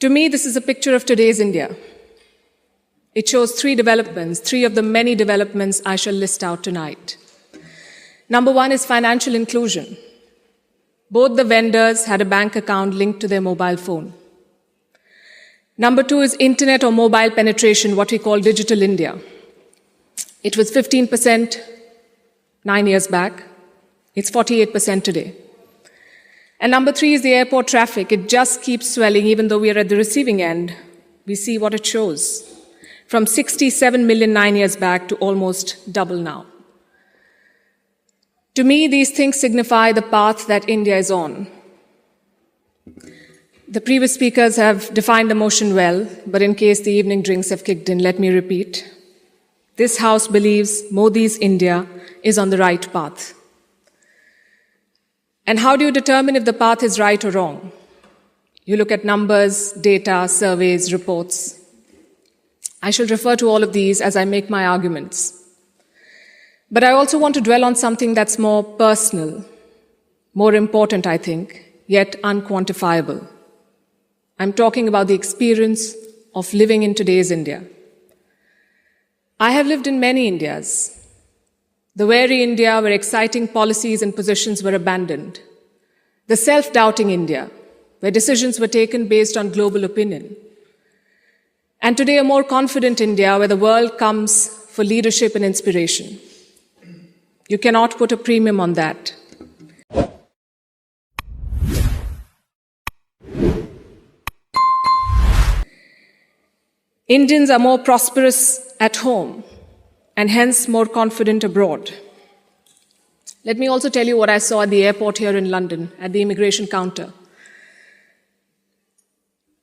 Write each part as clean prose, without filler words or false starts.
To me, this is a picture of today's India. It shows three developments, three of the many developments I shall list out tonight. Number one is financial inclusion. Both the vendors had a bank account linked to their mobile phone. Number two is internet or mobile penetration, what we call digital India. It was 15% 9 years back. It's 48% today. And number three is the airport traffic. It just keeps swelling even though we are at the receiving end. We see what it shows. From 67 million 9 years back to almost double now. To me, these things signify the path that India is on. The previous speakers have defined the motion well, but in case the evening drinks have kicked in, let me repeat. This House believes Modi's India is on the right path. And how do you determine if the path is right or wrong? You look at numbers, data, surveys, reports. I shall refer to all of these as I make my arguments. But I also want to dwell on something that's more personal, more important, I think, yet unquantifiable. I'm talking about the experience of living in today's India. I have lived in many Indias. The wary India where exciting policies and positions were abandoned. The self-doubting India, where decisions were taken based on global opinion. And today a more confident India where the world comes for leadership and inspiration. You cannot put a premium on that. Indians are more prosperous at home and hence more confident abroad. Let me also tell you what I saw at the airport here in London, at the immigration counter.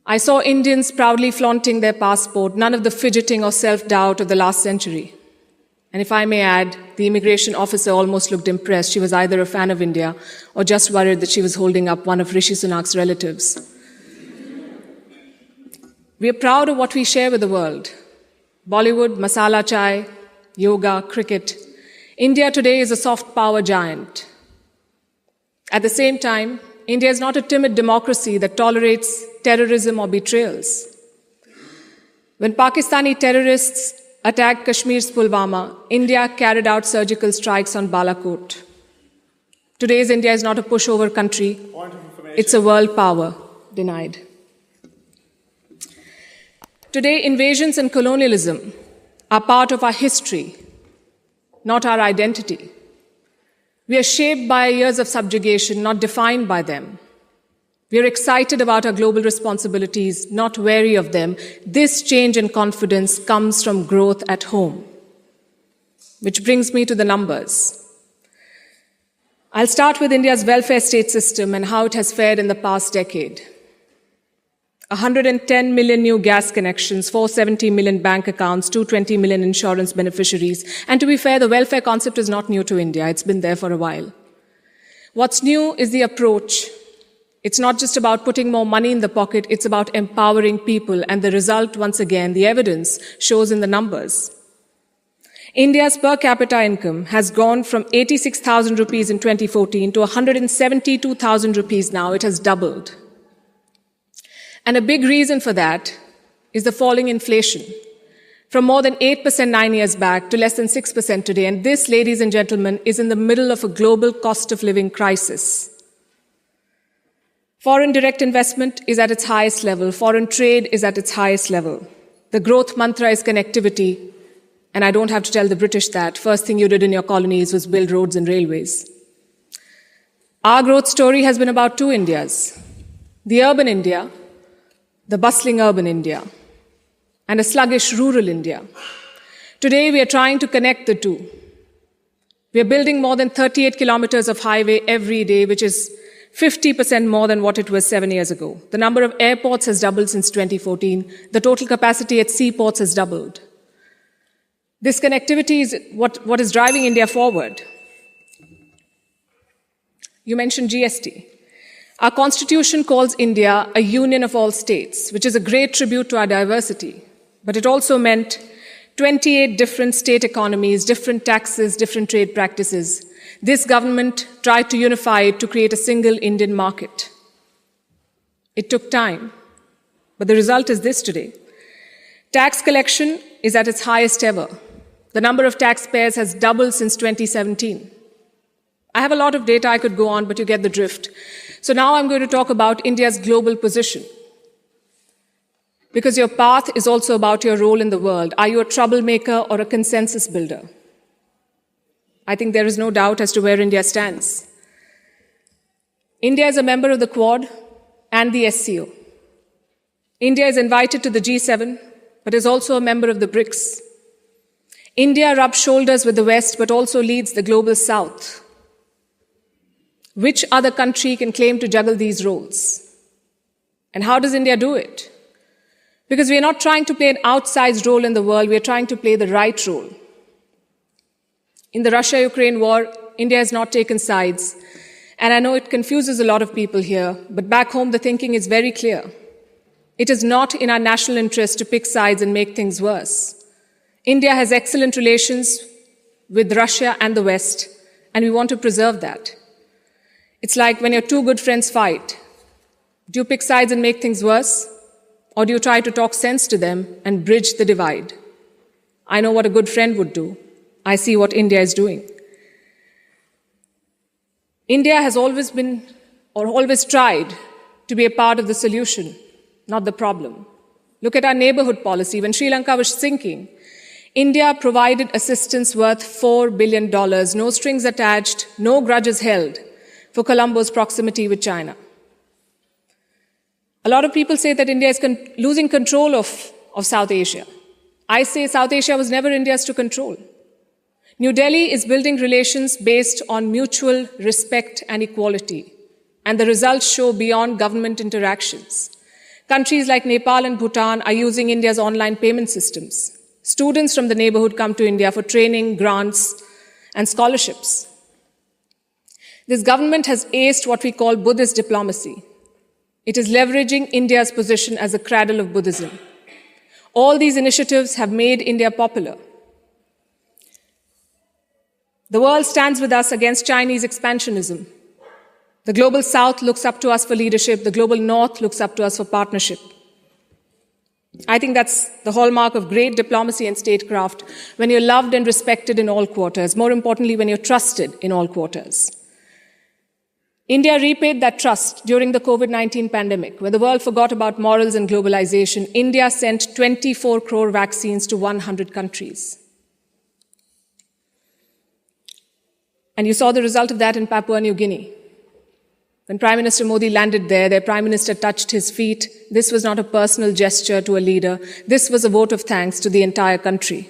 I saw Indians proudly flaunting their passport, none of the fidgeting or self-doubt of the last century. And if I may add, the immigration officer almost looked impressed. She was either a fan of India or just worried that she was holding up one of Rishi Sunak's relatives. We are proud of what we share with the world. Bollywood, masala chai, yoga, cricket. India today is a soft power giant. At the same time, India is not a timid democracy that tolerates terrorism or betrayals. When Pakistani terrorists attacked Kashmir's Pulwama, India carried out surgical strikes on Balakot. Today's India is not a pushover country. It's a world power denied. Today, invasions and colonialism are part of our history, not our identity. We are shaped by years of subjugation, not defined by them. We are excited about our global responsibilities, not wary of them. This change in confidence comes from growth at home. Which brings me to the numbers. I'll start with India's welfare state system and how it has fared in the past decade. 110 million new gas connections, 470 million bank accounts, 220 million insurance beneficiaries. And to be fair, the welfare concept is not new to India. It's been there for a while. What's new is the approach. It's not just about putting more money in the pocket, it's about empowering people. And the result, once again, the evidence shows in the numbers. India's per capita income has gone from 86,000 rupees in 2014 to 172,000 rupees now. It has doubled. And a big reason for that is the falling inflation, from more than 8% 9 years back to less than 6% today. And this, ladies and gentlemen, is in the middle of a global cost of living crisis. Foreign direct investment is at its highest level. Foreign trade is at its highest level. The growth mantra is connectivity. And I don't have to tell the British that. First thing you did in your colonies was build roads and railways. Our growth story has been about two Indias. The urban India, the bustling urban India, and a sluggish rural India. Today, we are trying to connect the two. We are building more than 38 kilometers of highway every day, which is 50% more than what it was 7 years ago. The number of airports has doubled since 2014. The total capacity at seaports has doubled. This connectivity is what is driving India forward. You mentioned GST. Our constitution calls India a union of all states, which is a great tribute to our diversity. But it also meant 28 different state economies, different taxes, different trade practices. This government tried to unify it to create a single Indian market. It took time. But the result is this today. Tax collection is at its highest ever. The number of taxpayers has doubled since 2017. I have a lot of data I could go on, but you get the drift. So now I'm going to talk about India's global position. Because your path is also about your role in the world. Are you a troublemaker or a consensus builder? I think there is no doubt as to where India stands. India is a member of the Quad and the SCO. India is invited to the G7, but is also a member of the BRICS. India rubs shoulders with the West, but also leads the global South. Which other country can claim to juggle these roles? And how does India do it? Because we are not trying to play an outsized role in the world, we are trying to play the right role. In the Russia-Ukraine war, India has not taken sides. And I know it confuses a lot of people here, but back home the thinking is very clear. It is not in our national interest to pick sides and make things worse. India has excellent relations with Russia and the West, and we want to preserve that. It's like when your two good friends fight. Do you pick sides and make things worse? Or do you try to talk sense to them and bridge the divide? I know what a good friend would do. I see what India is doing. India has always been, or always tried, to be a part of the solution, not the problem. Look at our neighborhood policy. When Sri Lanka was sinking, India provided assistance worth $4 billion, no strings attached, no grudges held, for Colombo's proximity with China. A lot of people say that India is losing control of South Asia. I say South Asia was never India's to control. New Delhi is building relations based on mutual respect and equality, and the results show beyond government interactions. Countries like Nepal and Bhutan are using India's online payment systems. Students from the neighborhood come to India for training, grants, and scholarships. This government has aced what we call Buddhist diplomacy. It is leveraging India's position as a cradle of Buddhism. All these initiatives have made India popular. The world stands with us against Chinese expansionism. The global South looks up to us for leadership. The global North looks up to us for partnership. I think that's the hallmark of great diplomacy and statecraft, when you're loved and respected in all quarters. More importantly, when you're trusted in all quarters. India repaid that trust during the COVID-19 pandemic. When the world forgot about morals and globalization, India sent 24 crore vaccines to 100 countries. And you saw the result of that in Papua New Guinea. When Prime Minister Modi landed there, their Prime Minister touched his feet. This was not a personal gesture to a leader. This was a vote of thanks to the entire country.